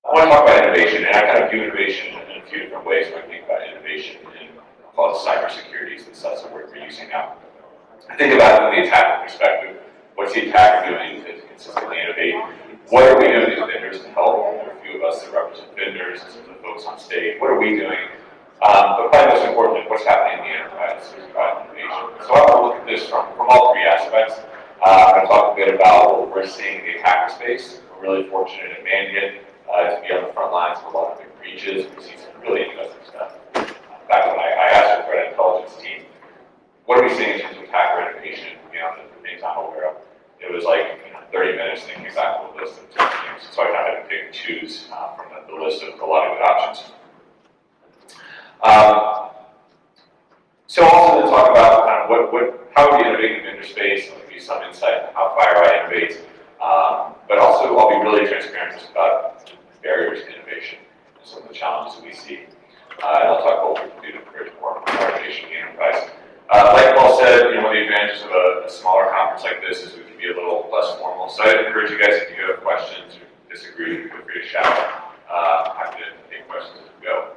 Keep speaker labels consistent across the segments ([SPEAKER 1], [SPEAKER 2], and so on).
[SPEAKER 1] I want to talk about innovation, and I kind of view innovation in a few different ways when I think about innovation in called cybersecurity, since that's the word we're using now. I think about it from the attacker perspective. What's the attacker doing to consistently innovate? What are we doing as vendors to help? There are a few of us that represent vendors, and some of the folks on stage. What are we doing? But probably most importantly, what's happening in the enterprise about innovation. So I want to look at this from all three aspects. I'm going to talk a bit about what we're seeing in the attacker space. We're really fortunate at Mandiant to be on the front lines of a lot of big breaches. We see some really interesting stuff. In fact, when I asked the threat intelligence team, what are we seeing in terms of attacker innovation beyond the things I'm aware of? It was like 30 minutes thinking exactly what list of things. So I kind of had to pick and choose from the list of a lot of good options. So also to talk about kind of how we innovate in the vendor space. I'll give you some insight into how FireEye innovates. But also I'll be really transparent just about barriers to innovation and some of the challenges that we see. And I'll talk about what we can do to encourage more innovation in the enterprise. Like Paul said, one of the advantages of a smaller conference like this is we can be a little less formal. So I'd encourage you guys, if you have questions or disagree, feel free to shout. Happy to take questions as we go.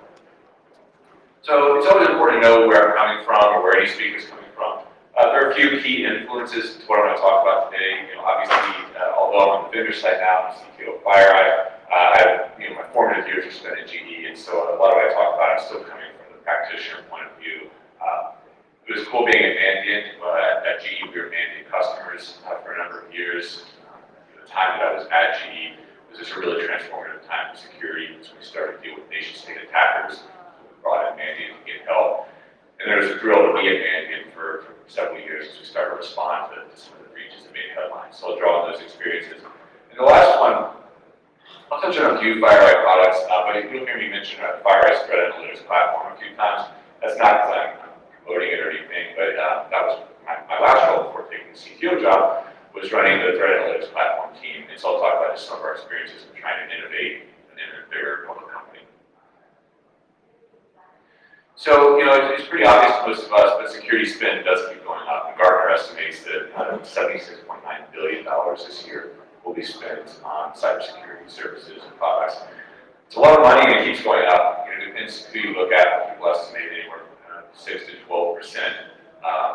[SPEAKER 1] So it's always important to know where I'm coming from or where any speaker is coming from. There are a few key influences to what I'm going to talk about today. Obviously, although I'm on the vendor side now, I'm CTO of FireEye. My formative years are spent at GE, and so a lot of what I talk about is still coming from the practitioner point of view. It was cool being at Mandiant. At GE, we were Mandiant customers for a number of years. The time that I was at GE was just a really transformative time for security. So we started to deal with nation-state attackers. We brought in Mandiant to get help. And there was a thrill to be at Mandiant for several years as we started to respond to some of the breaches that made headlines. So I'll draw on those experiences. And the last one, I'll touch on a few FireEye products, but if you'll hear me mention FireEye's threat analytics platform a few times, that's not because I'm promoting it or anything, but that was my last role before taking the CTO job, was running the threat analytics platform team. And so I'll talk about just some of our experiences in trying to innovate in a bigger public company. So, it's pretty obvious to most of us, but security spend does keep going up. And Gartner estimates that $76.9 billion this year will be spent on cybersecurity services and products. It's a lot of money and it keeps going up. It depends who you look at. People estimate anywhere from 6 to 12%.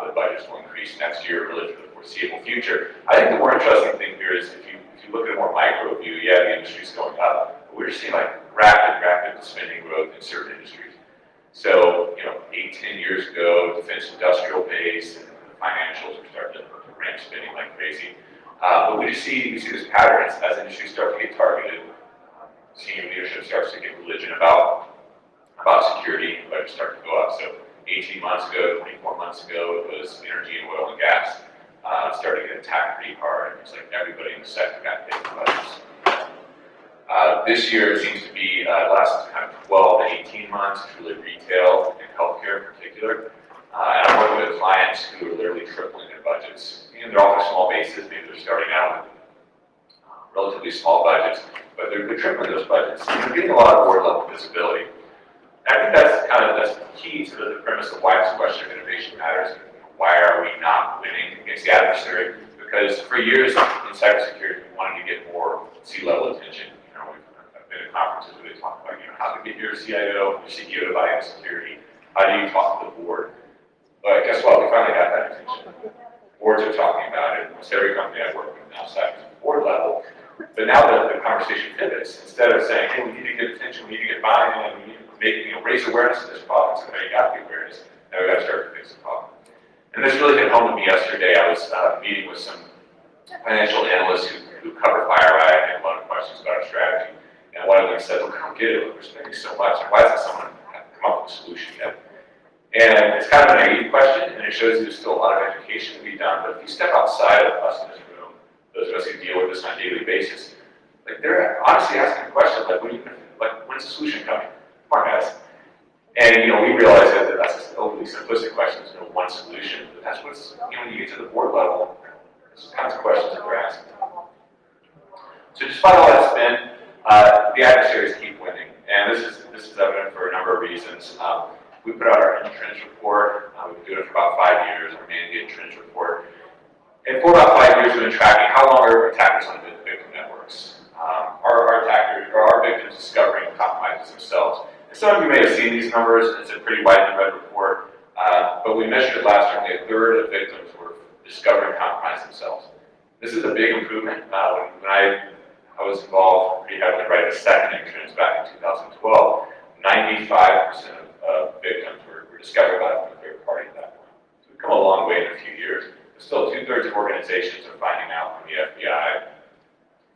[SPEAKER 1] The budgets will increase next year, really for the foreseeable future. I think the more interesting thing here is if you look at a more micro view, yeah, the industry's going up, but we're seeing like rapid spending growth in certain industries. So, 8-10 years ago, defense industrial base and the financials are starting to ramp spending like crazy. But we see this pattern as industries start to get targeted. Senior leadership starts to get religion about security, and budgets start to go up. So 18 months ago, 24 months ago, it was energy and oil and gas. Started to get attacked pretty hard. It's like everybody in the sector got hit with budgets. This year it seems to be last kind of 12 to 18 months, it's really retail and healthcare in particular. And I'm working with clients who are literally tripling their budgets. They're all for small bases, maybe they're starting out with relatively small budgets, but they're tripling those budgets. And they're getting a lot of board level visibility. And I think that's key to the premise of why this question of innovation matters. Why are we not winning against the adversary? Because for years in cybersecurity, we wanted to get more C-level attention. I've been at conferences where they talk about, how to get your CIO, your CEO to buy into security. How do you talk to the board? But guess what? We finally got that attention. Boards are talking about it. Almost every company I work with now is at the board level. But now the conversation pivots. Instead of saying, hey, we need to get attention, we need to get buy-in, we need to raise awareness of this problem. Somebody got the awareness. Now we got to start to fix the problem. And this really hit home with me yesterday. I was meeting with some financial analysts who cover FireEye and had a lot of questions about our strategy. And one of them said, look, I don't get it. Look, we're spending so much. Why hasn't someone come up with a solution yet? And it's kind of a naive question, and it shows you there's still a lot of education to be done. But if you step outside of us in this room, those of us who deal with this on a daily basis, like they're honestly asking questions like, when's the solution coming? Come on, guys. And we realize that that's an overly simplistic question. There's no one solution. But that's what's when you get to the board level, those kinds of questions that they're asking. So despite all that spend, the adversaries keep winning, and this is evident for a number of reasons. We put out our trench report. We've been doing it for about 5 years. Our Mandiant trench report, and for about 5 years, we've been tracking how long are attackers on victim networks. Our attackers are victims discovering compromises themselves. And some of you may have seen these numbers. It's a pretty widely read report, but we measured it last year. Only a third of victims were discovering compromise themselves. This is a big improvement. When I was involved pretty heavily writing the second insurance back in 2012, 95% of victims were discovered by a third party at that point. So we've come a long way in a few years. But still, 2/3 of organizations are finding out from the FBI,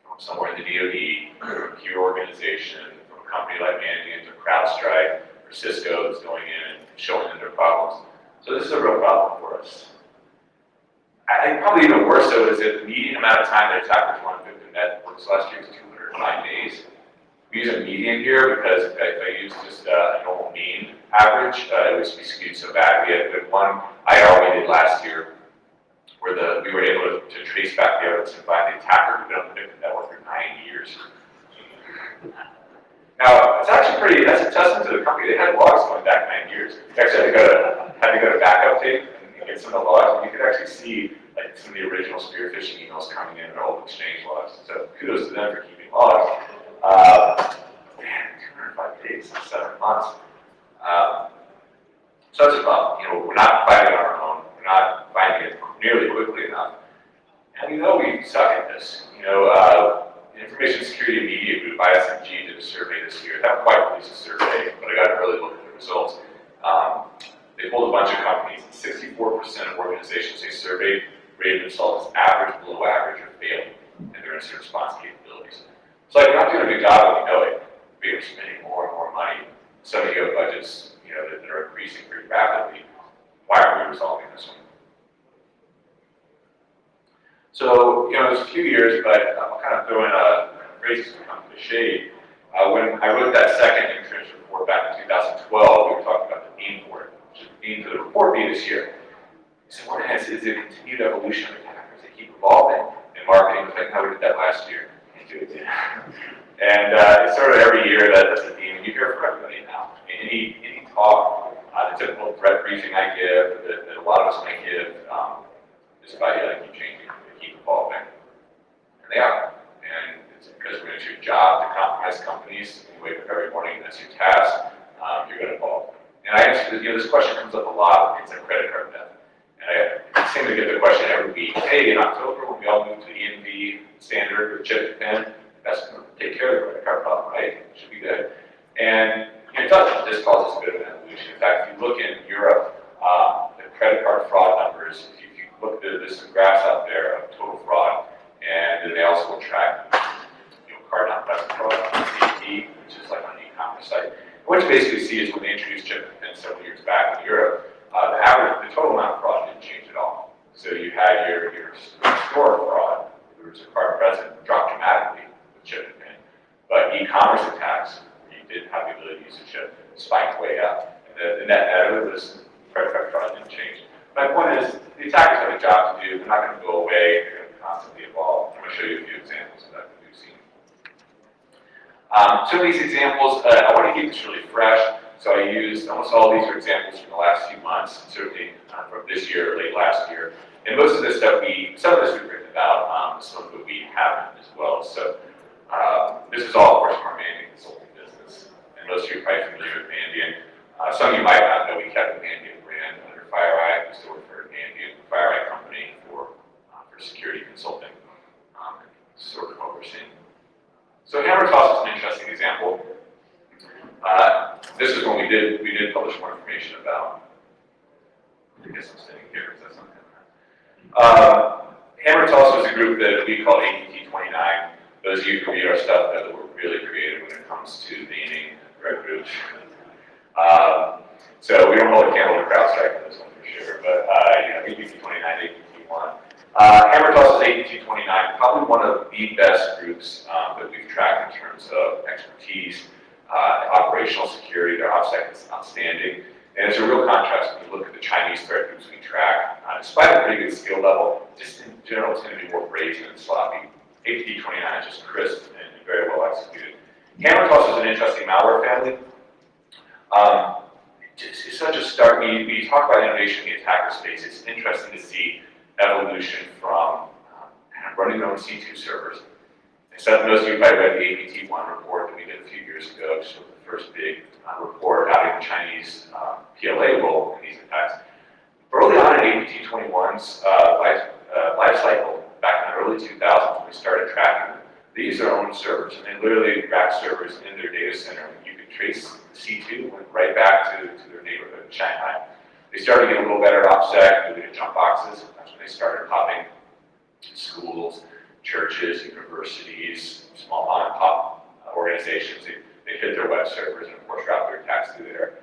[SPEAKER 1] from somewhere in the DoD, from a peer organization, from a company like Mandiant or CrowdStrike or Cisco that's going in and showing them their problems. So this is a real problem for us. I think probably even worse though is that the median amount of time that attackers want victim networks last year was 209 days. We use a median here because if I use just a normal mean average, it would be skewed so bad. We had one IR we did last year where we were able to trace back the evidence and find the attacker who'd been on the victim network for 9 years. Now, it's actually that's a testament to the company. They had logs going back 9 years. You actually had to go to backup tape and get some of the logs, and you could actually see like some of the original spear phishing emails coming in and old exchange logs. So kudos to them for keeping logs. Man, 205 days, 7 months. So that's a problem. We're not fighting on our own. We're not finding it nearly quickly enough. And we know we suck at this. The Information Security and Media Group, ISMG, did a survey this year. They haven't quite released a survey, but I got to really look at the results. They pulled a bunch of companies. 64% of organizations they surveyed rated themselves as average, below average, or failing in their incident response capabilities. It's like we're not doing a good job and we know it. We are spending more and more money. Some of you have budgets that are increasing pretty rapidly. Why are we resolving this one? So, there's a few years, but I'm kind of throwing a phrase to come to the shade. When I wrote that second insurance report back in 2012, we were talking about the theme for it. Which the theme for the report be this year. So what is a continued evolution of attackers? They keep evolving, and marketing was like, no, we did that last year. Can't do it again. And it's sort of every year that's a theme, and you hear it from everybody now. Any talk, the typical threat briefing I give, that a lot of us might give, is about, they keep changing, they keep evolving. And they are. And it's because when it's your job to compromise companies, you wake up every morning and that's your task, you're going to evolve. And I answer, this question comes up a lot when it's like credit card debt. And I seem to get the question every week, hey, in October when we all move to the EMV standard with chip to pin, that's going to take care of the credit card problem, right? It should be good. And it doesn't. This causes a bit of an evolution. In fact, if you look in Europe, the credit card fraud numbers, if you look, there's some graphs out there of total fraud, and then they also will track card not present fraud, CP, which is like on an e-commerce site. What you basically see is when they introduced chip to pin several years back in Europe, the total amount of fraud didn't change at all. So you had your store fraud, there was a card present, dropped dramatically with chip to pin. But e-commerce attacks, where you didn't have the ability to use a chip, spiked way up. And the net of it was credit card fraud didn't change. My point is, the attackers have a job to do. They're not going to go away. They're going to constantly evolve. I'm going to show you a few examples of that we've seen. Some of these examples, I want to keep this really fresh. So I used, almost all of these are examples from the last few months, certainly from this year, late last year. And most of this stuff some of this we've written about, some of it we haven't as well. So this is all, of course, from our Mandiant consulting business. And most of you are probably familiar with Mandiant. Some of you might not know we kept the Mandiant brand under FireEye. We still refer to Mandiant, FireEye company for security consulting, sort of what we're seeing. So Hammer Toss is an interesting example. This is when we did publish more information about. I guess I'm sitting here because that's not good. Hammer Toss was a group that we call ATT 29. Those of you who read our stuff know that we're really creative when it comes to naming red groups. So we don't hold a candle to CrowdStrike for this one for sure, but ATT 29, ATT 1. Hammer Toss is ATT 29, probably one of the best groups that we've tracked in terms of expertise. Operational security, their OPSEC is outstanding. And it's a real contrast when you look at the Chinese threat groups we track. Despite a pretty good skill level, just in general tend to be more brazen and sloppy. ATT 29 is just crisp and very well executed. Hammer Toss is an interesting malware family. It's such a start. We talk about innovation in the attacker space. It's interesting to see evolution from kind of running their own C2 servers. They So most of you probably read the APT-1 report that we did a few years ago, which was the first big report outing the Chinese PLA role in these attacks. Early on in APT-21's life cycle, back in the early 2000s, when we started tracking them, they used their own servers, and they literally racked servers in their data center. You could trace the C2 went right back to their neighborhood in Shanghai. They started to get a little better at OPSEC, moving to jump boxes. That's when they started popping schools, churches, universities, small mom and pop organizations. They hit their web servers and, of course, route their attacks through there.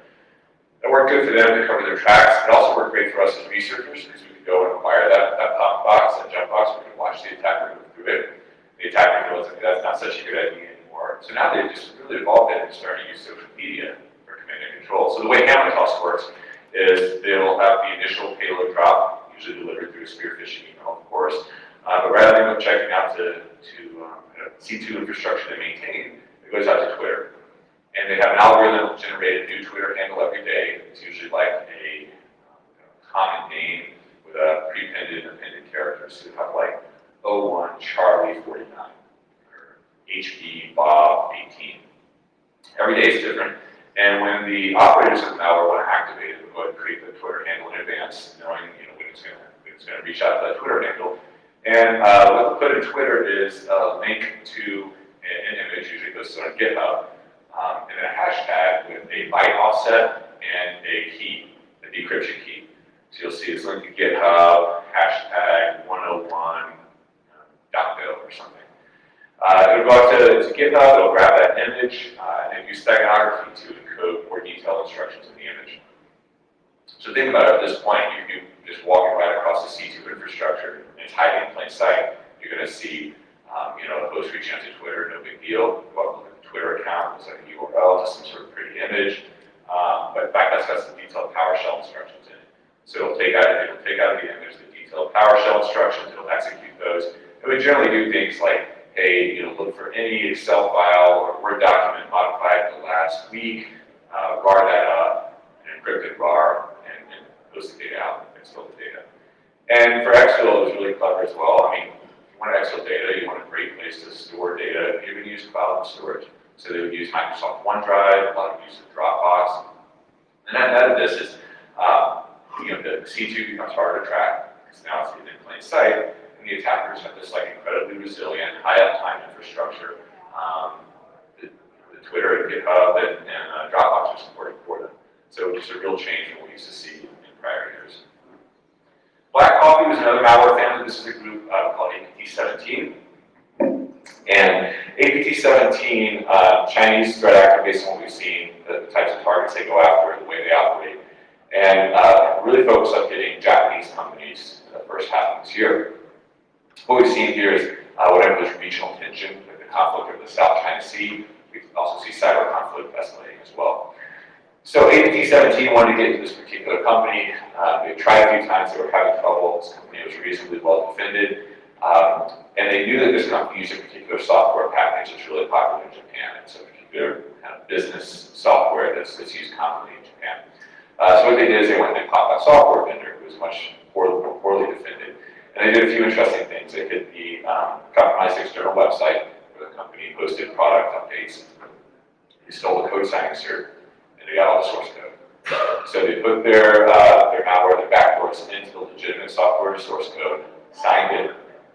[SPEAKER 1] It worked good for them to cover their tracks. It also worked great for us as researchers because we could go and acquire that pop box, that jump box. We could watch the attacker move through it. The attacker knows that that's not such a good idea anymore. So now they've just really evolved it and started to use social media for command and control. So the way Hammertoss works is they'll have the initial payload drop, usually delivered through a spear phishing email, of course. But rather than checking out to C2 infrastructure they maintain, it goes out to Twitter. And they have an algorithm that will generate a new Twitter handle every day. It's usually like a common name with a prepended and appended character. So you have like 01 Charlie 49 or HB Bob 18. Every day is different. And when the operators of the malware want to activate it, they'll go ahead and create the Twitter handle in advance, knowing when it's going to reach out to that Twitter handle. And what they put in Twitter is a link to an image, usually goes to GitHub, and then a hashtag with a byte offset and a key, a decryption key. So you'll see it's linked to GitHub, hashtag 101.go or something. It'll go out to GitHub, it'll grab that image, and use steganography to encode more detailed instructions in the image. So think about it at this point, you're just walking right across the C2 infrastructure, and it's hiding in plain sight. You're going to see, a post reaching out to Twitter, no big deal. Go up to the Twitter account, it's like a URL to some sort of pretty image. But in fact, that's got some detailed PowerShell instructions in it. So it'll take out of the image the detailed PowerShell instructions, it'll execute those. It would generally do things like, hey, look for any Excel file or Word document modified in the last week, bar that up, an encrypted bar, and post the data out and exfil the data. And for exfil, it was really clever as well. I mean, if you want to exfil data, you want a great place to store data. You're going to use cloud storage. So they would use Microsoft OneDrive, a lot of use of Dropbox. And that net of this is, the C2 becomes harder to track because now it's in plain sight. And the attackers have this incredibly resilient, high uptime infrastructure. The Twitter and GitHub and Dropbox are supporting for them. So just a real change from what we used to see in prior years. Black Coffee was another malware family. This is a group called APT-17. And APT-17, Chinese threat actor, based on what we've seen, the types of targets they go after, the way they operate, and really focus on hitting Japanese companies in the first half of this year. What we've seen here is whatever there's regional tension, like the conflict over the South China Sea. We also see cyber conflict escalating as well. So APT-17 wanted to get into this particular company. They tried a few times, they were having trouble. This company was reasonably well defended. And they knew that this company used a particular software package that's really popular in Japan. It's a particular kind of business software that's used commonly in Japan. So what they did is they went and they popped that software vendor who was much more poorly defended. And they did a few interesting things. They hit the compromised external website where the company posted product updates. They stole the code signing cert, and they got all the source code. So they put their malware, their backdoors into the legitimate software source code, signed it,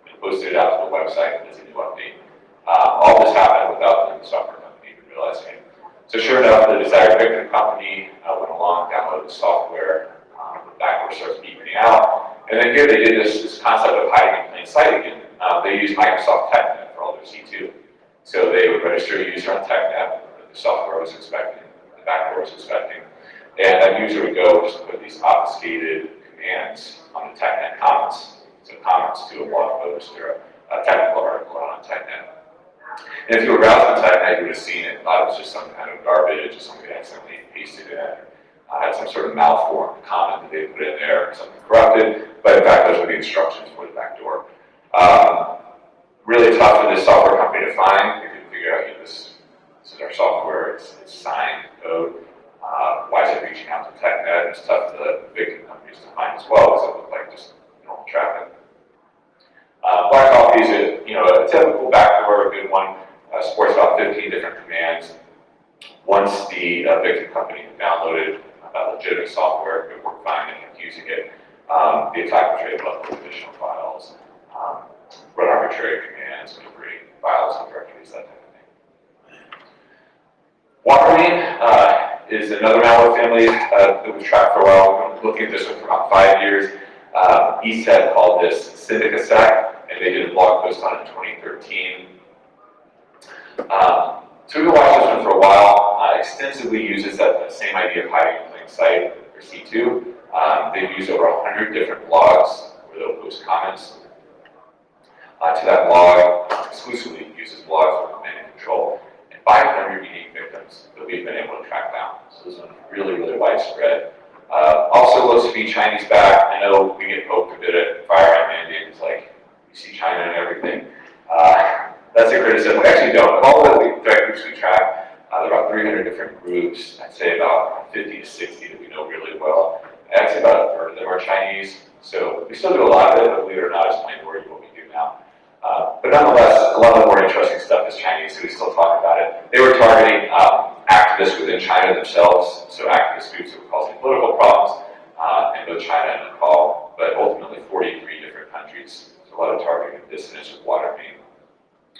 [SPEAKER 1] and posted it out to the website as a new update. All this happened without the software company even realizing it. So sure enough, the desired victim company went along, downloaded the software, the backdoor starts beeping out. And then here they did this concept of hiding in plain sight again. They used Microsoft TechNet for all their C2. So they would register a user on TechNet that the software was expecting, the backdoor was expecting. And that user would go and just put these obfuscated commands on the TechNet comments. So comments to a blog post or a technical article on TechNet. And if you were browsing TechNet, you would have seen it. Thought it was just some kind of garbage or something they accidentally pasted in. Had some sort of malformed comment that they put in there, or something corrupted. But in fact, those were the instructions for the backdoor. Really tough for this software company to find. They couldn't figure out, this is our software, it's signed code. Why is it reaching out to TechNet? It's tough for the victim companies to find as well, because it looked like just normal traffic. Black Coffee is a typical backdoor, a good one supports about 15 different commands. Once the victim company had downloaded legitimate software, it worked fine and kept using it, the attacker was able to upload additional files, run arbitrary commands, and create files and directories, that type of thing. WaterMain is another malware family that we've tracked for a while. We've been looking at this one for about 5 years. ESET called this Syndicasec, and they did a blog post on it in 2013. So we've been watching this one for a while. Extensively uses that same idea of hiding in plain sight, or C2. They've used over 100 different blogs where they'll post comments to that blog. Exclusively uses blogs for command and control. 500 unique victims that we've been able to track down. So this one's really, really widespread. Also looks to be Chinese backed. I know we get poked a bit at FireEye mandate. It's like, you see China and everything. That's a criticism. We actually don't. Of all the threat groups we track, there are about 300 different groups. I'd say about 50 to 60 that we know really well. I'd say about a third of them are Chinese. So we still do a lot of it, but believe it or not, it's a minority what we do now. But nonetheless, a lot of the more interesting stuff is Chinese, so we still talk about it. They were targeting activists within China themselves, so activist groups that were causing political problems in both China and Nepal, but ultimately 43 different countries. So a lot of targeting of dissidents with WaterMain.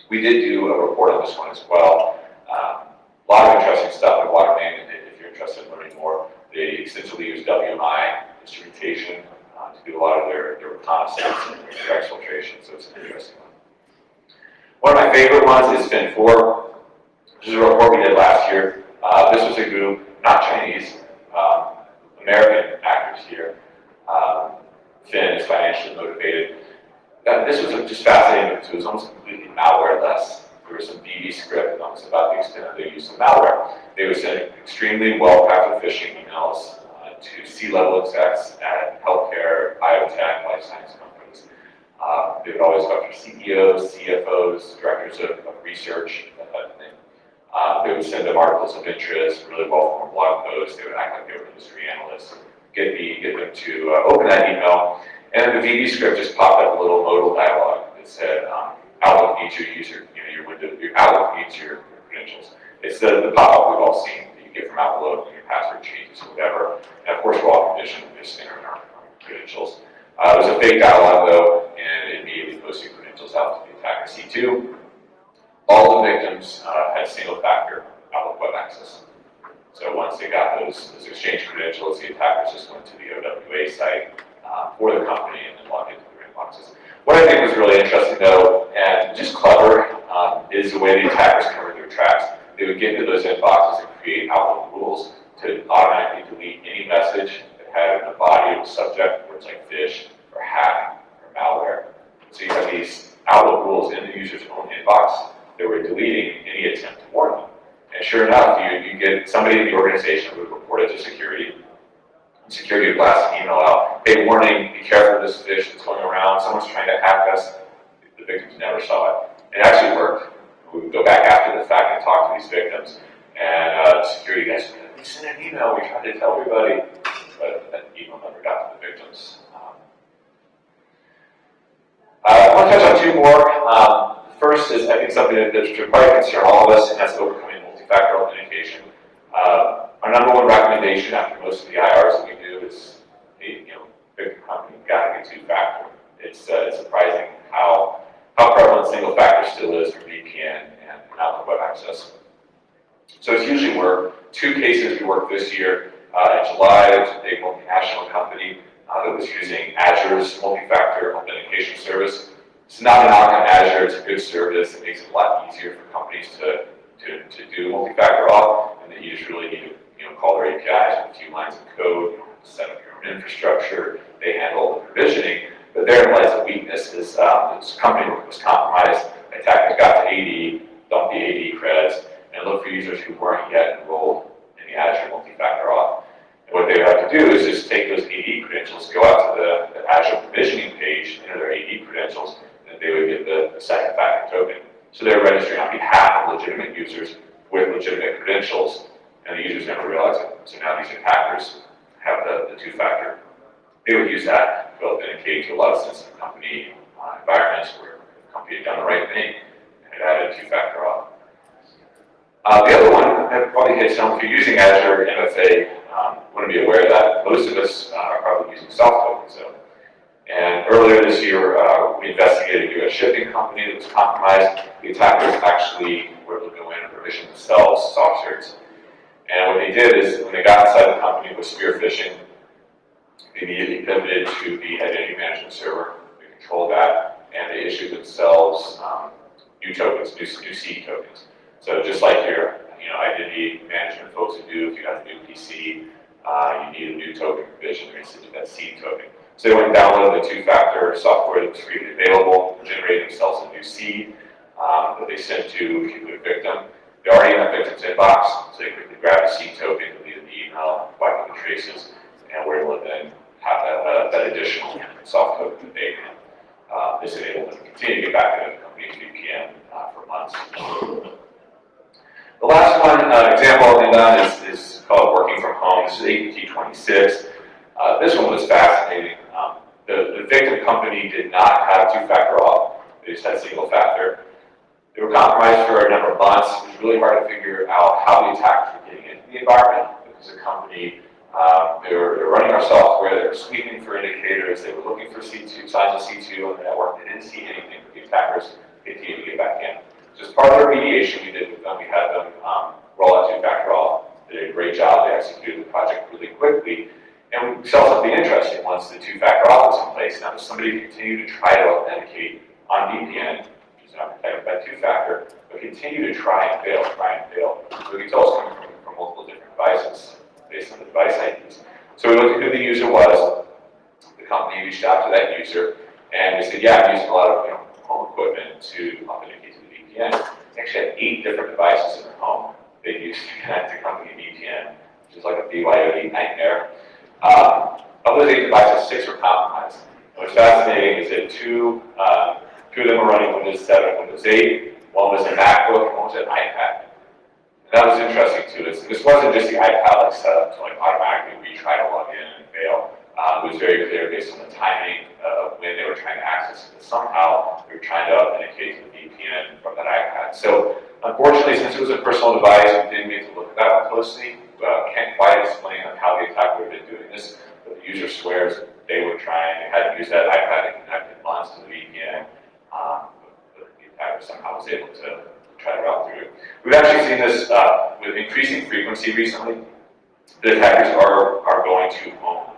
[SPEAKER 1] We did do a report on this one as well. A lot of interesting stuff with WaterMain, and if you're interested in learning more, they extensively use WMI instrumentation to do a lot of their reconnaissance and their exfiltration, so it's an interesting one. One of my favorite ones is Fin4. This is a report we did last year. This was a group, not Chinese, American actors here. Fin is financially motivated. This was just fascinating because it was almost completely malware-less. There was some DB script, almost about the extent of the use of malware. They would send extremely well-crafted phishing emails to C-level execs at healthcare, biotech, life science companies. They would always go after CEOs, CFOs, directors of research, that type of thing. They would send them articles of interest, really well-formed blog posts. They would act like they were industry analysts, get them to open that email. And the VB script just popped up a little modal dialogue that said, Outlook needs your user, your window, your Outlook needs your credentials. It's the pop-up we've all seen that you get from Outlook, your password changes or whatever. And of course, we're all conditioned to just enter our credentials. It was a fake dialogue though, and it immediately posted credentials out to the attacker C2. All the victims had single-factor Outlook web access. So once they got those exchange credentials, the attackers just went to the OWA site for the company and then logged into their inboxes. What I think was really interesting though, and just clever, is the way the attackers covered their tracks. They would get into those inboxes and create Outlook rules to automatically delete any message that had a body of a subject, words like fish, or hack, or malware. So you have these Outlook rules in the user's own inbox that were deleting any attempt to warn them. And sure enough, you get somebody in the organization who would report it to security. Security would blast an email out, hey, warning, be careful of this fish that's going around, someone's trying to hack us. The victims never saw it. It actually worked. We would go back after the fact and talk to these victims, and security guys said, we sent an email, we tried to tell everybody, but that email never got to the victims. I want to touch on two more. First is, I think, something that should probably concern all of us, and that's overcoming multi-factor authentication. Our number one recommendation after most of the IRs that we do is, victim company got to get two-factor. It's surprising how prevalent single-factor still is for VPN and Outlook web access. So it's usually worked. Two cases we worked this year. In July, there was a big multinational company that was using Azure's multi-factor authentication service. It's not a knock on Azure. It's a good service. It makes it a lot easier for companies to do multi-factor auth, and then you just really need to call their APIs with a few lines of code. You don't have to set up your own infrastructure. They handle the provisioning. But therein lies the weakness. Is this company was compromised. Attackers got to AD, dumped the AD creds, and looked for users who weren't yet enrolled in the Azure multi-factor auth. And what they would have to do is just take those AD credentials, go out to the Azure provisioning page, enter their AD credentials, and they would get the second factor token. So they're registering on behalf of legitimate users with legitimate credentials, and the users never realize it. So now these attackers have the two-factor. They would use that to authenticate to a lot of sensitive company environments where the company had done the right thing and it added two-factor auth. The other one that probably hits home, if you're using Azure MFA, want to be aware of that. Most of us are probably using soft tokens though. And earlier this year, we investigated a US shipping company that was compromised. The attackers actually were able to go in and provision themselves soft certs. And what they did is, when they got inside the company with spear phishing, they immediately pivoted to the identity management server. They controlled that, and they issued themselves new tokens, new seed tokens. So just like your identity management folks would do, if you have a new PC, you need a new token provision, they're going to send you that seed token. So they went and downloaded the two-factor software that was freely available, generated themselves a new seed that they sent to a victim. They're already in that victim's inbox, so they quickly grab a seed token, deleted the email, wiped out the traces, and were able to then have that additional soft token that they this enabled them to continue to get back into the company's VPN for months. The last one example I'll end on is called working from home. This is APT26. This one was fascinating. The victim company did not have two-factor auth. They just had single factor. They were compromised for a number of months. It was really hard to figure out how the attackers were getting into the environment because the company, they were running our software, they were sweeping for indicators, they were looking for C2, signs of C2 on the network. They didn't see anything, but the attackers continued to get back in. Just part of the remediation we did with them, we had them roll out two-factor auth. They did a great job. They executed the project really quickly. And we saw something interesting once the two-factor auth was in place. Now, if somebody continued to try to authenticate on VPN, using not protected by two-factor, but continue to try and fail. So we could tell it's coming from multiple different devices based on the device IDs. So we looked at who the user was. The company reached out to that user, and they said, yeah, I'm using a lot of home equipment to authenticate to the VPN. They actually had 8 different devices in their home they used to connect to company VPN, which is like a BYOD nightmare. Of those 8 devices, 6 were compromised. And what's fascinating is that two of them were running Windows 7 and Windows 8. One was a MacBook, and one was an iPad. And that was interesting too. This wasn't just the iPad set up to automatically retry to log in and fail. It was very clear based on the timing of when they were trying to access it. Somehow they were trying to authenticate to the VPN from that iPad. So unfortunately, since it was a personal device, we didn't get to look at that one closely. Can't quite explain how the attacker would have been doing this, but the user swears they were trying, they had to use that iPad to connect it once to the VPN, but the attacker somehow was able to try to route through it. We've actually seen this with increasing frequency recently. The attackers are going to home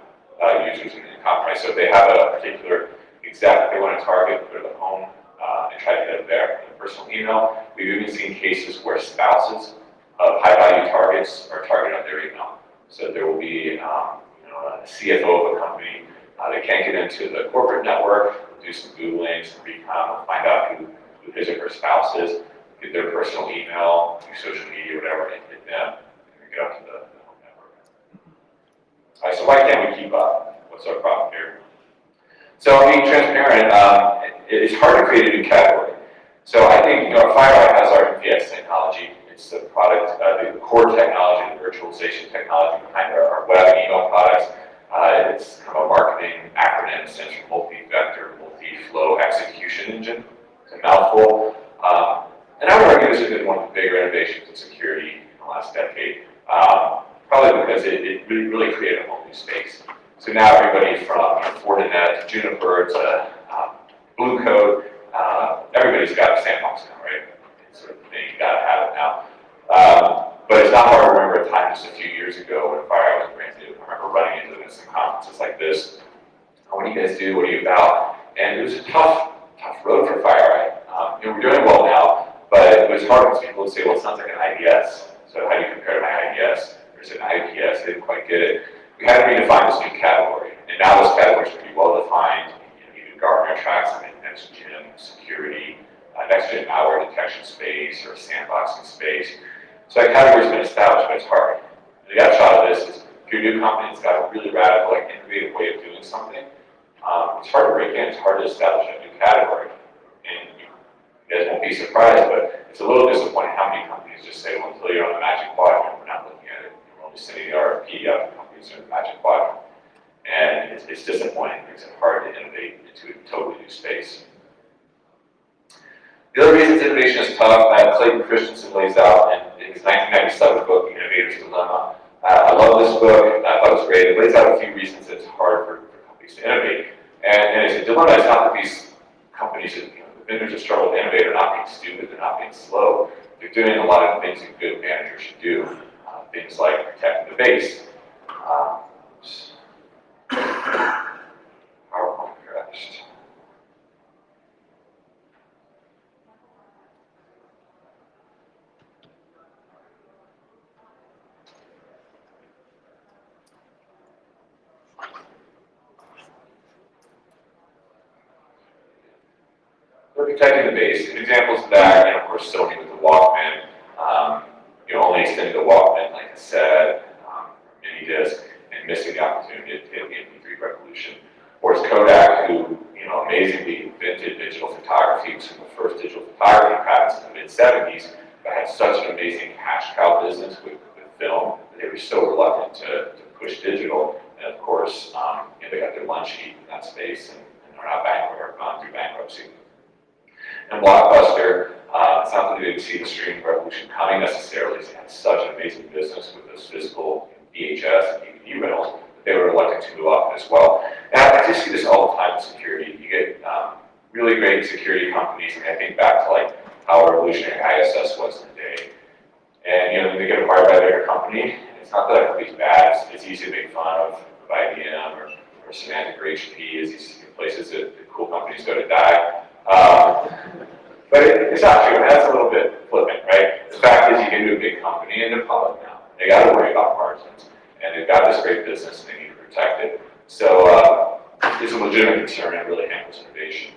[SPEAKER 1] users and compromise. So if they have a particular exact they want to target, go to the home and try to get it there in a personal email. We've even seen cases where spouses of high-value targets are targeted on their email. So there will be a CFO of a company that can't get into the corporate network, do some Googling, some recon, find out who his or her spouse is, get their personal email, do social media, whatever, and hit them, and get up to the home network. All right, so why can't we keep up? What's our problem here? So being transparent, it's hard to create a new category. So I think FireEye has our MPX technology. It's the product, the core technology, the virtualization technology behind our web and email products. It's kind of a marketing acronym, stands for multi-vector, multi-flow execution engine. It's a mouthful. And I would argue this has been one of the bigger innovations in security in the last decade, probably because it really created a whole new space. So now everybody from Fortinet to Juniper to Blue Coat, everybody's got a sandbox now, right? It's sort of the thing, you gotta have it now. But it's not hard to remember a time just a few years ago when FireEye was brand new. I remember running into this in conferences like this. What do you guys do? What are you about? And it was a tough road for FireEye. We're doing well now, but it was hard because people would say, well, it sounds like an IDS. So how do you compare to my IDS? There's an IPS, they didn't quite get it. We had to redefine this new category. And now those categories are pretty well defined. Even Gartner tracks them in next-gen security, next-gen malware detection space, or sandboxing space. So that category's been established, but it's hard. The upshot of this is if you're a new company that's got a really radical, innovative way of doing something, it's hard to break in, it's hard to establish a new category. And you guys won't be surprised, but it's a little disappointing how many companies just say, well, until you're on the magic quadrant, we're not looking at it. We're only sending the RFP out to companies in the magic quadrant. And it's disappointing because it's hard to innovate into a totally new space. The other reason reasons innovation is tough, Clayton Christensen lays out in his 1997 book, Innovator's Dilemma. I love this book. I thought it was great. It lays out a few reasons it's hard for companies to innovate. And it's a dilemma. It's not that these companies, the vendors that struggle to innovate are not being stupid, they're not being slow. They're doing a lot of things that good managers should do. Things like protecting the base. PowerPoint crashed. We're protecting the base. Examples of that, of course, Sony with the Walkman. Only extending the Walkman, like I said, mini disc, and missing the opportunity to hit the MP3 revolution. Or it's Kodak, who, amazingly invented digital photography. It was one of the first digital photography patents in the mid-70s, but had such an amazing cash cow business with film that they were so reluctant to push digital. And of course, they got their lunch eat in that space, and they're not bankrupt or gone through bankruptcy. And Blockbuster, it's not that they didn't see the streaming revolution coming necessarily. They had such an amazing business with those physical VHS and DVD rentals that they were reluctant to move off as well. And I just see this all the time in security. You get really great security companies, and I think back to like how revolutionary ISS was in the day. And they get acquired by a bigger company. It's not that a company's bad. It's easy to make fun of IBM or Symantec or HP as these places that cool companies go to die. But it's not true. That's a little bit flippant, right? The fact is, you get into a big company and they're public now. They got to worry about margins, and they've got this great business and they need to protect it. So it's a legitimate concern and it really hampers innovation.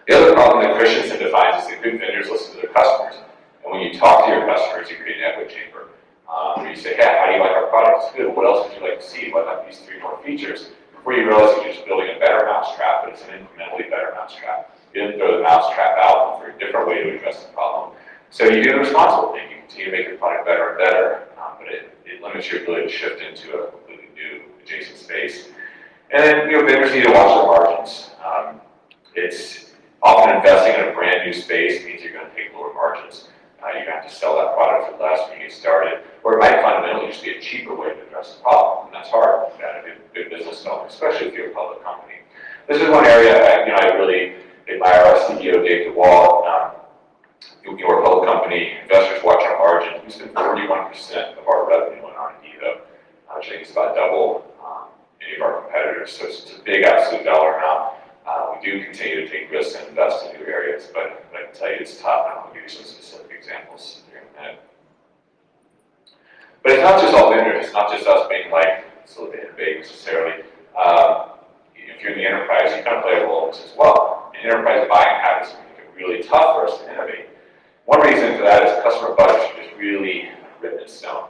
[SPEAKER 1] The other problem that Christensen defines is that good vendors listen to their customers. And when you talk to your customers, you create an echo chamber where you say, "Hey, how do you like our product? It's good. What else would you like to see? What about these 3 more features?" Before you realize that you're just building a better mousetrap, but it's an incrementally better mousetrap. You didn't throw the mousetrap out for a different way to address the problem. So you do the responsible thing. You continue to make your product better and better, but it limits your ability to shift into a completely new adjacent space. And then, vendors need to watch their margins. It's often investing in a brand new space means you're going to take lower margins. You're going to have to sell that product for less when you get started, or it might fundamentally just be a cheaper way to address the problem, and that's hard. You've got to be a good business development, especially if you're a public company. This is one area I really admire our CEO, Dave DeWalt. We're a public company. Investors watch our margins. We spend 41% of our revenue on R&D, though, which I think is about double any of our competitors. So it's a big absolute dollar amount. We do continue to take risks and invest in new areas, but I can tell you it's tough, and I'll give you some specific examples here in a minute. But it's not just all vendors. It's not just us being like Silicon Innovate necessarily. If you're in the enterprise, you kind of play a role in this as well. And enterprise buying habits make it really tough for us to innovate. One reason for that is customer budgets are just really written in stone.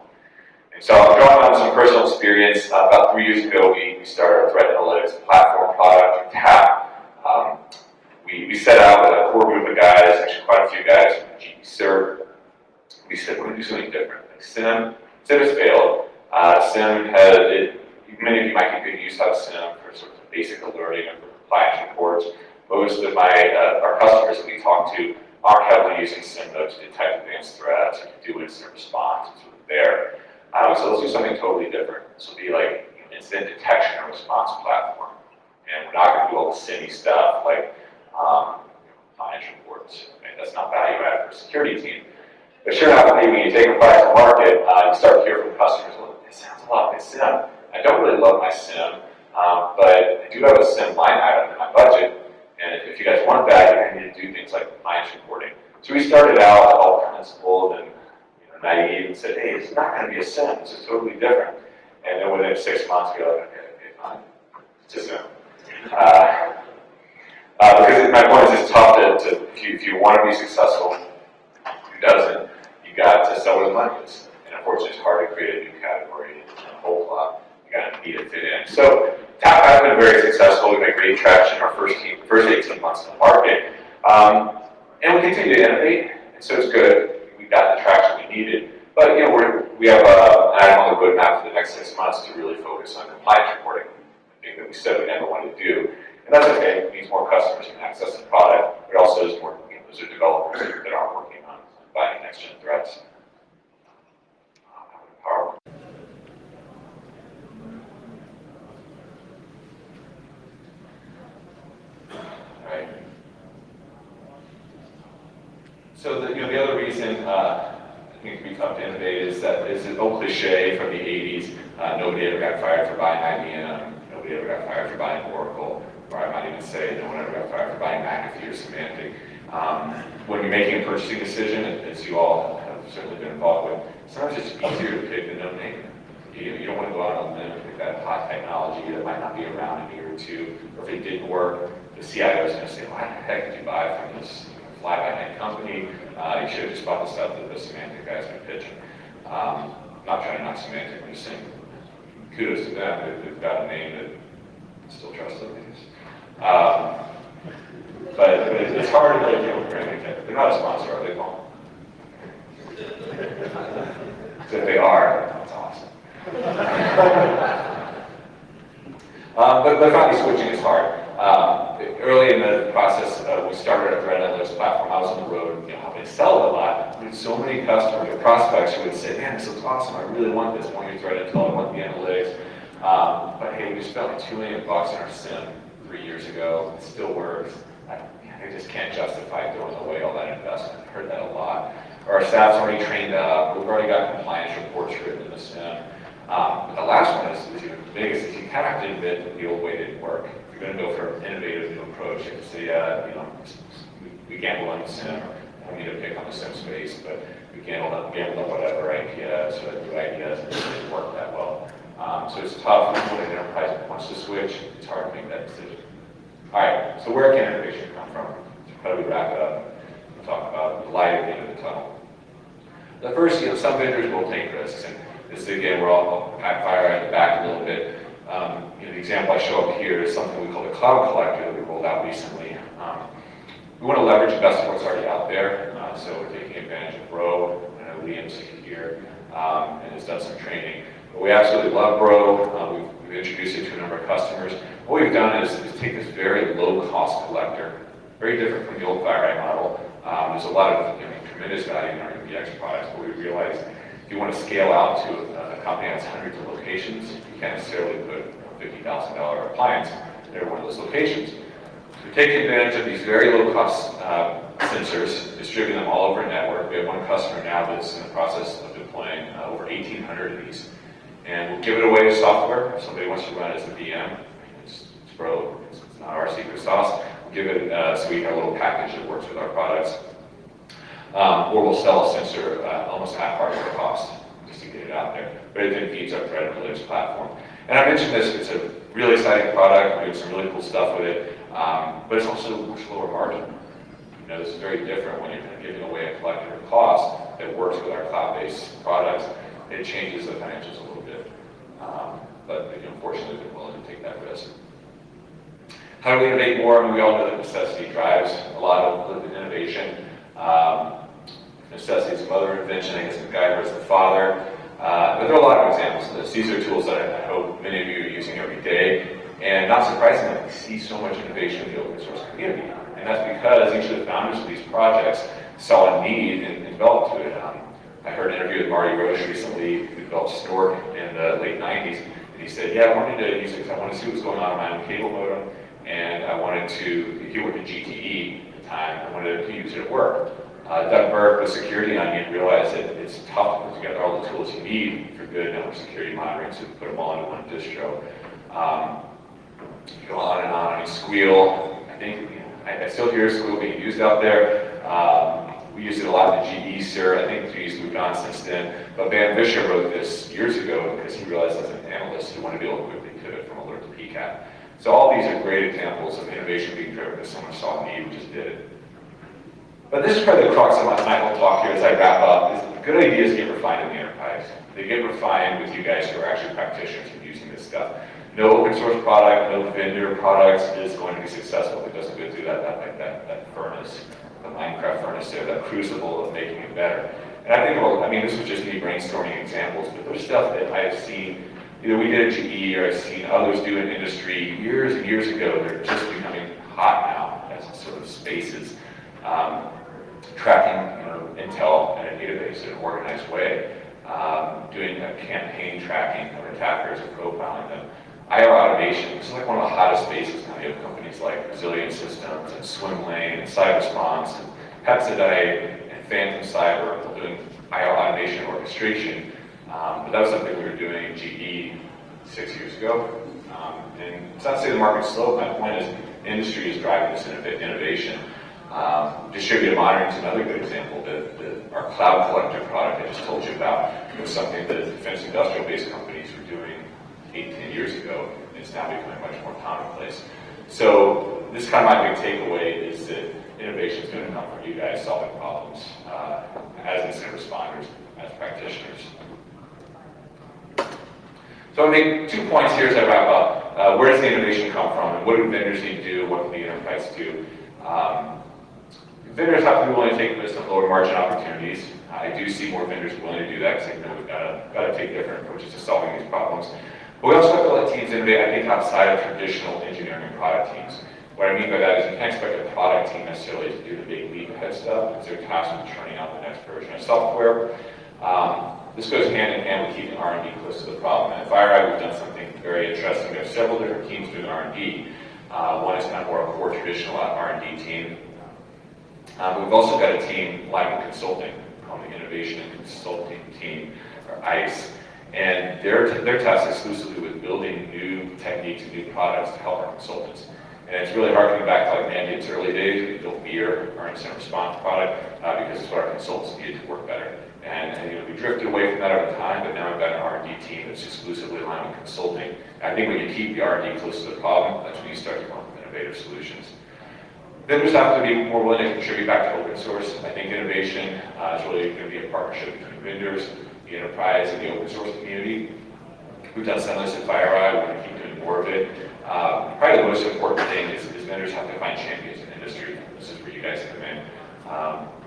[SPEAKER 1] And so I'm drawing on some personal experience. About 3 years ago, we started our threat analytics platform product, TAP. We set out with a core group of guys, actually quite a few guys from GE Cert. We said, we're going to do something different. Like SIM has failed. SIM has, many of you might be good use of SIM for sort of basic alerting and for compliance reports. Most of our customers that we talk to aren't heavily using SIM though to detect advanced threats or to do incident response. It's sort of there. So let's do something totally different. This will be like incident detection and response platform. And we're not going to do all the SIMmy stuff like compliance reports. Right? That's not value add for a security team. But sure enough, when you take a product to market, you start to hear from customers, well, it sounds a lot like SIM. I don't really love my SIM, but I do have a SIM line item in my budget. And if you guys want that, you're going to need to do things like compliance reporting. So we started out all principled and naive and said, hey, it's not going to be a SIM. This is totally different. And then within 6 months, we were like, okay, fine. It's a SIM. Because my point is, it's tough to if you want to be successful, who doesn't, you got to sell where the money is. And unfortunately, it's hard to create a new category in a whole lot. You got to need to fit in. So TAP has been very successful. We've had great traction our first 18 months in the market. And we continue to innovate, and so it's good. We got the traction we needed. But we have an item on the roadmap for the next 6 months to really focus on compliance reporting. I think that we said we never wanted to do. And that's okay. It means more customers can access the product. It also is more, Those are developers that aren't working on finding next-gen threats. Power. Right. So the other reason I think it can be tough to innovate is that it's an old cliche from the 80s. Nobody ever got fired for buying IBM. Nobody ever got fired for buying Oracle. Or I might even say no one ever got fired for buying McAfee or Symantec. When you're making a purchasing decision, as you all have certainly been involved with, sometimes it's easier to pick the no name. You don't want to go out on a limb and pick that hot technology that might not be around in a year or two, or if it didn't work, the CIO is going to say, why the heck did you buy from this fly-by-night company? You should have just bought the stuff that the Symantec guys been pitching. Not trying to knock Symantec, I'm just saying kudos to them. They've got a name that still trusts them. But it's hard to they're not a sponsor, are they, Paul? So if they are, that's awesome. But finally, switching is hard. Early in the process, we started a threat analytics platform. I was on the road, helping sell it a lot. We had so many customers or prospects who would say, man, this looks awesome. I really want this. I want your threat intel. I want the analytics. But hey, we spent like $2 million in our SIM 3 years ago. It still works. I just can't justify throwing away all that investment. I've heard that a lot. Our staff's already trained up. We've already got compliance reports written in the SIM. But the last one is even the biggest. Is you kind of have to admit that the old way didn't work. If you're going to go for an innovative new approach, you have to say, we gambled on the SIM. We need to pick on the SIM space, but we gambled on whatever ideas or new ideas, and it didn't work that well. So it's tough when an enterprise wants to switch. It's hard to make that decision. All right, so where can innovation come from? How do we wrap it up and talk about the light at the end of the tunnel? The first, some vendors will take risks, and this again, we're all fire at the back a little bit. The example I show up here is something we call the Cloud Collector that we rolled out recently. We want to leverage the best of what's already out there, so we're taking advantage of Bro. I know Liam's here and has done some training. But we absolutely love Bro. We've introduced it to a number of customers. What we've done is take this very low-cost collector, very different from the old FireEye model. There's a lot of tremendous value in our UBX products, but we realized if you want to scale out to a company that has hundreds of locations, you can't necessarily put a $50,000 appliance in every one of those locations. So we take advantage of these very low-cost sensors, distribute them all over a network. We have one customer now that's in the process of deploying over 1,800 of these. And we'll give it away as software. If somebody wants to run it as a VM, it's Pro, it's not our secret sauce. We'll give it, so we have a little package that works with our products. Or we'll sell a sensor almost at hardware cost, just to get it out there. But it then feeds our threat analytics platform. And I mentioned this, it's a really exciting product. We're doing some really cool stuff with it. But it's also much lower margin. This is very different when you're giving away a collector of cost that works with our cloud-based products. It changes the financials a little bit. But unfortunately, they're willing to take that risk. How do we innovate more? I mean, we all know that necessity drives a lot of innovation. Necessity is the mother of invention. I guess MacGyver is the father. But there are a lot of examples of this. These are tools that I hope many of you are using every day. And not surprisingly, we see so much innovation in the open source community. And that's because each of the founders of these projects saw a need and developed to it. I heard an interview with Marty Roche recently, who developed Snort in the late 90s. And he said, I wanted to use it because I wanted to see what was going on in my own cable modem. And I wanted to, he worked at GTE at the time, I wanted to use it at work. Doug Burke with Security Onion realized that it's tough to put together all the tools you need for good network security monitoring, so put them all into one distro. You go on and on. I mean, Squeal, I think, I still hear Squeal being used out there. We used it a lot in the GE SIR. I think GE's moved on since then. But Van Vischer wrote this years ago because he realized as an analyst he wanted to be able to quickly pivot from alert to PCAP. So all these are great examples of innovation being driven because someone saw a need and just did it. But this is probably the crux of my whole talk here as I wrap up, is good ideas get refined in the enterprise. They get refined with you guys who are actually practitioners of using this stuff. No open source product, no vendor products is going to be successful if it doesn't go through that furnace, the Minecraft furnace there, that crucible of making it better. And I think, this was just me brainstorming examples, but there's stuff that I have seen, either we did at GE or I've seen others do in industry years and years ago. They're just becoming hot now as sort of spaces. tracking intel in a database in an organized way, doing a campaign tracking of attackers and profiling them. IR automation, this is like one of the hottest spaces now. You have companies like Resilient Systems and Swimlane and CyberSponse and Hepzidite and Phantom Cyber doing IR automation orchestration. But that was something we were doing at GE 6 years ago. And it's not to say the market's slow. My point is the industry is driving this innovation. Distributed monitoring is another good example. Our Cloud Collector product I just told you about was something that defense industrial-based companies were doing 8-10 years ago. It's now becoming much more commonplace. So this kind of my big takeaway is that innovation is going to come from you guys solving problems as incident responders, as practitioners. So I'll make 2 points here as I wrap up. Where does the innovation come from, and what do vendors need to do, what can the enterprise do? Vendors have to be willing to take risks of lower margin opportunities. I do see more vendors willing to do that because they know we've got to take different approaches to solving these problems. But we also have to let teams innovate, I think, outside of traditional engineering and product teams. What I mean by that is you can't expect a product team necessarily to do the big leap ahead stuff because they're tasked with churning out the next version of software. This goes hand in hand with keeping R&D close to the problem. At FireEye, we've done something very interesting. We have several different teams doing R&D. One is kind of more a core traditional R&D team. We've also got a team, Lyman Consulting, called the Innovation and Consulting Team, or ICE. And they're tasked exclusively with building new techniques and new products to help our consultants. And it's really harkening back to like Mandate's early days. We built BEER, our incident response product, because it's what our consultants needed to work better. And we drifted away from that over time, but now we've got an R&D team that's exclusively aligned with consulting. I think when you keep the R&D close to the problem, that's when you start to come up with innovative solutions. Vendors have to be more willing to contribute back to open source. I think innovation is really going to be a partnership between vendors, the enterprise, and the open source community. We've done some of this at FireEye. We're going to keep doing more of it. Probably the most important thing is vendors have to find champions in the industry. This is where you guys come in.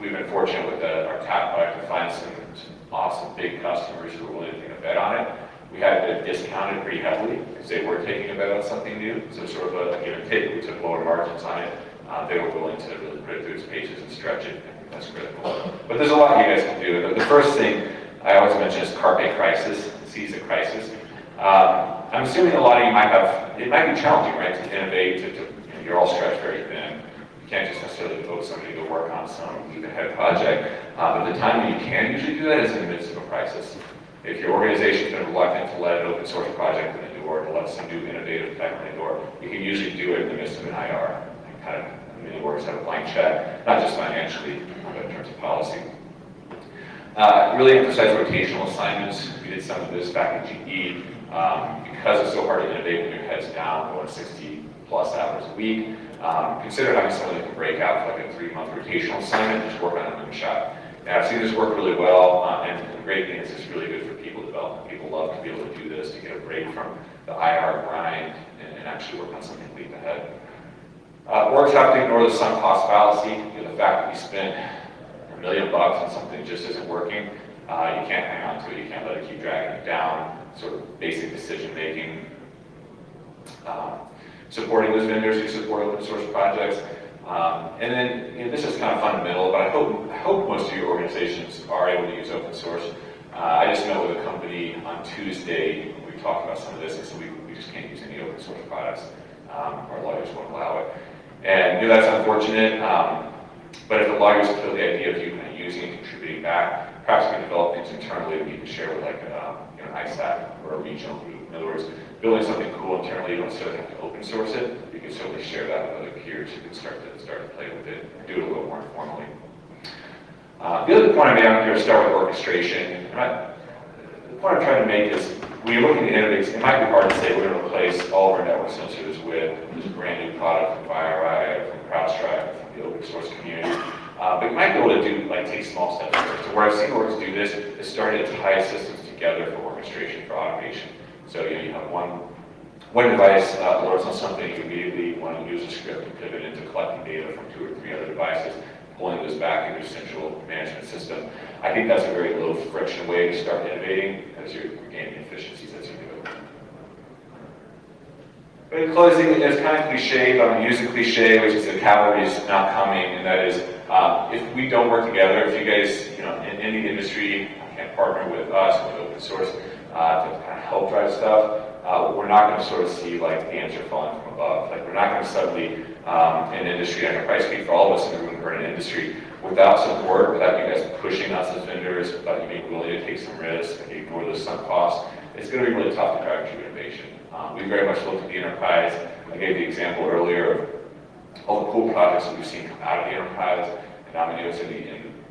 [SPEAKER 1] We've been fortunate with our TAP product to find some awesome big customers who are willing to take a bet on it. We had to discount it pretty heavily because they were taking a bet on something new. So sort of a give and take. We took lower margins on it. They were willing to really put it through its paces and stretch it. I think that's critical. But there's a lot you guys can do. The first thing I always mention is carpe crisis, seize a crisis. I'm assuming a lot of you might have, it might be challenging, right, to innovate, you're all stretched very thin. You can't just necessarily devote somebody to work on some leap ahead project. But the time when you can usually do that is in the midst of a crisis. If your organization's been reluctant to let an open source project in the door, to let some new innovative tech in the door, you can usually do it in the midst of an IR. Kind of, many workers have a blank check, not just financially, but in terms of policy. Really emphasize rotational assignments. We did some of this back in GE. Because it's so hard to innovate when your head's down, going 60 plus hours a week, consider having someone that can break out for like a 3-month rotational assignment and just work on a moonshot. And I've seen this work really well, and the great thing is it's really good for people development. People love to be able to do this, to get a break from the IR grind and actually work on something leap ahead. Orgs have to ignore the sunk cost fallacy. The fact that we spent $1 million on something that just isn't working, you can't hang on to it. You can't let it keep dragging it down. Sort of basic decision making. Supporting those vendors who support open source projects. And then this is kind of fundamental, but I hope most of your organizations are able to use open source. I just met with a company on Tuesday. We talked about some of this, and so we just can't use any open source products. Our lawyers won't allow it. And that's unfortunate, but if the lawyers feel the idea of you kind of using and contributing back, perhaps we can develop things internally that you can share with like an ISAC or a regional group. In other words, building something cool internally, you don't necessarily have to open source it. You can certainly share that with other peers who can start to play with it and do it a little more informally. The other point I made, I'm going to start with orchestration. The point I'm trying to make is, when you're looking at innovate, it might be hard to say we're going to replace all of our network sensors with this brand new product from FireEye, from CrowdStrike, from the open source community. But you might be able to do, like, take small steps first. So where I've seen orgs do this is starting to tie systems together for orchestration, for automation. So you have one device alerts on something, you immediately want to use a script and pivot into collecting data from 2 or 3 other devices, pulling this back into a central management system. I think that's a very low friction way to start innovating as you're gaining efficiencies as you do it. But in closing, it's kind of cliche, but I'm going to use a cliche, which is the cavalry is not coming, and that is If we don't work together, if you guys, in any industry can partner with us, with open source, to kind of help drive stuff, we're not going to sort of see like the answer falling from above. Like we're not going to suddenly, in industry, enterprise speak for all of us in the room, we're in an industry, without support, without you guys pushing us as vendors, without you being willing to take some risks and ignore those sunk costs, it's going to be really tough to drive true innovation. We very much look at the enterprise. I gave the example earlier of all the cool projects that we've seen come out of the enterprise, and now I'm going to go to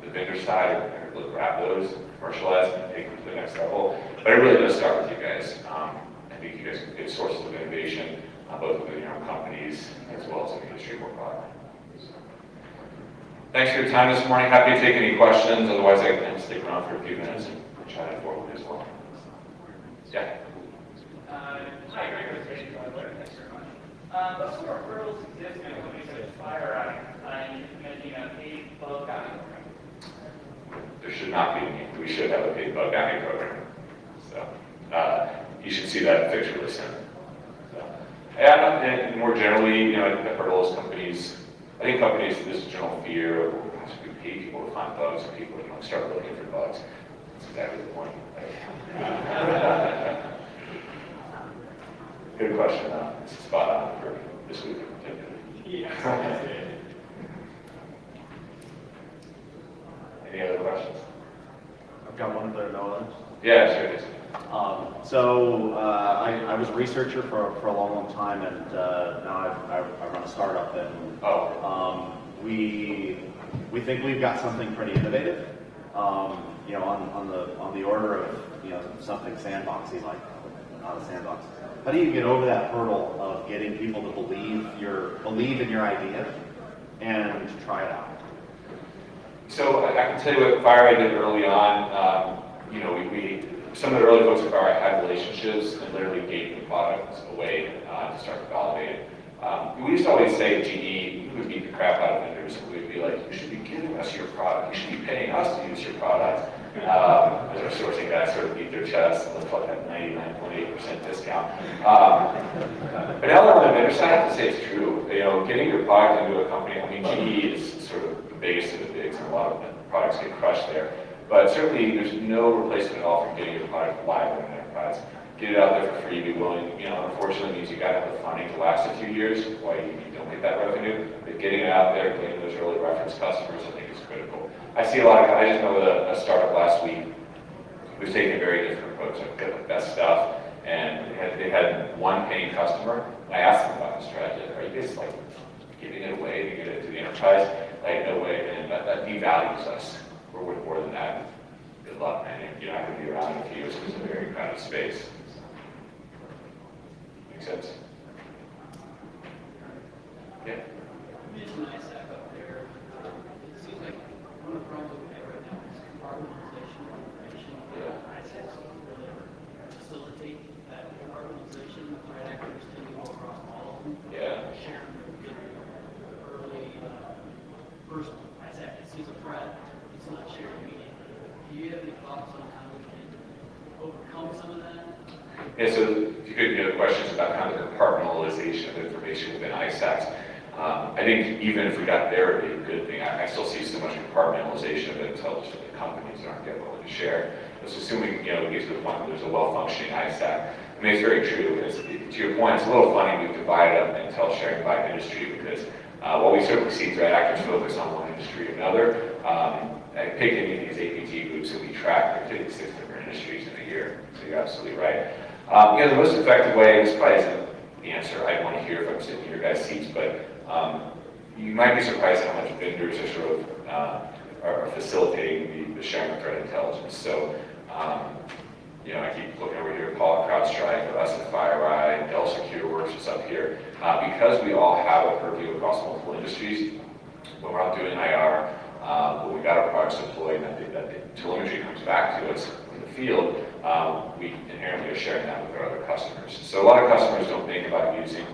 [SPEAKER 1] the vendor side and look, grab those, commercialize, and take them to the next level. But it really does start with you guys. I think you guys can get sources of innovation, both within your own companies as well as in the industry more broadly. Thanks for your time this morning. Happy to take any questions. Otherwise, I can stick around for a few minutes and chat it forward as well. Yeah.
[SPEAKER 2] Hi, Greg. Thanks very much. What sort of hurdles exist in companies such as FireEye in implementing a paid bug bounty program?
[SPEAKER 1] There should not be any. We should have a paid bug bounty program. So you should see that fixed really soon. So, and more generally, I think the hurdles companies. I think companies, there's a general fear of should we pay people to find bugs and people to start looking for bugs. That's exactly the point. Good question. This is spot on for this week in particular.
[SPEAKER 2] Yeah.
[SPEAKER 1] Any other questions?
[SPEAKER 3] I've got one if there are no others.
[SPEAKER 1] Yeah, sure. It is.
[SPEAKER 3] I was a researcher for a long time, and now I run a startup, and we think we've got something pretty innovative, on the order of something sandboxy, like not a sandbox. How do you get over that hurdle of getting people to believe in your idea and try it out?
[SPEAKER 1] So I can tell you what FireEye did early on. Some of the early folks at FireEye had relationships and literally gave the products away to start to validate it. We used to always say at GE, we would beat the crap out of vendors, and we'd be like, you should be giving us your product. You should be paying us to use your product. As our sourcing guys sort of beat their chests and look like that 99.8% discount. But now on the vendor side, I have to say it's true. Getting your product into a company, GE is sort of the biggest of the bigs, and a lot of products get crushed there. But certainly, there's no replacement at all for getting your product live in an enterprise. Get it out there for free, be willing. Unfortunately, it means you got to have the funding to last a few years, why you don't get that revenue. But getting it out there, getting those early reference customers, I think is critical. I see a lot of, I just know a startup last week who's taking a very different approach. I've got the best stuff, and they had one paying customer. I asked them about the strategy. Are you guys giving it away to get it to the enterprise? No way, and that devalues us. We're worth more than that. Good luck, man. You're not going to be around in a few years. It's a very crowded space. Makes sense? Yeah.
[SPEAKER 4] You mentioned ISAC up there. It seems like one of the problems we have right now is compartmentalization of information. ISACs don't really facilitate that compartmentalization. Threat actors tend to go across all of them.
[SPEAKER 1] Yeah.
[SPEAKER 4] Sharing the early first ISAC that sees a threat, it's not shared immediately. Do you have any thoughts on how we can overcome some of that?
[SPEAKER 1] Yeah, so if you could questions about kind of the compartmentalization of information within ISACs. I think even if we got there, it'd be a good thing. I still see so much compartmentalization of intelligence that the companies aren't yet willing to share. Let's assuming, we get to the point where there's a well-functioning ISAC. I mean, it's very true. To your point, it's a little funny we've divided up intel sharing by industry because while we certainly see threat actors focus on one industry or another, I pick any of these APT groups that we track, they're 56 different industries in a year. So you're absolutely right. The most effective way, this probably isn't the answer I'd want to hear if I'm sitting in your guys' seats, but you might be surprised how much vendors are sort of are facilitating the sharing of threat intelligence. So, I keep looking over here, Paul at CrowdStrike, us at FireEye, Dell SecureWorks is up here. Because we all have a purview across multiple industries, when we're out doing IR, when we got our products deployed, and that telemetry comes back to us in the field, we inherently are sharing that with our other customers. So a lot of customers don't think about using,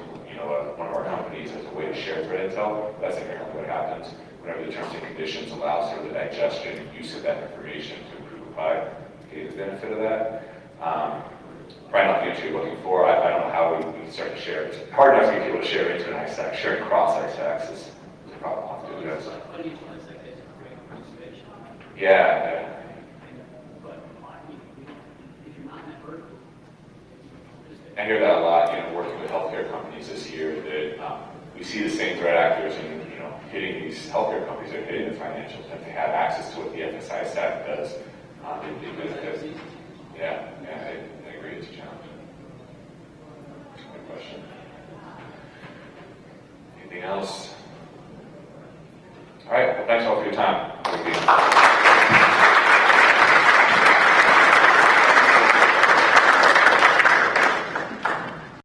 [SPEAKER 1] one of our companies as a way to share threat intel. That's inherently what happens whenever the terms and conditions allow sort of the digestion and use of that information to improve upon getting the benefit of that. Probably not the answer you're looking for. I don't know how we can start to share. It's hard enough to get people to share into an ISAC. Sharing cross ISACs is a problem. I'll have to do that.
[SPEAKER 4] What do you think?
[SPEAKER 1] Yeah,
[SPEAKER 4] But if you're not in that vertical,
[SPEAKER 1] I hear that a lot, working with healthcare companies this year, that we see the same threat actors and, hitting these healthcare companies are hitting the financials. If they have access to what the FSI stack does, they benefit. Yeah, I agree, it's a challenge. Good question. Anything else? All right, well, thanks all for your time.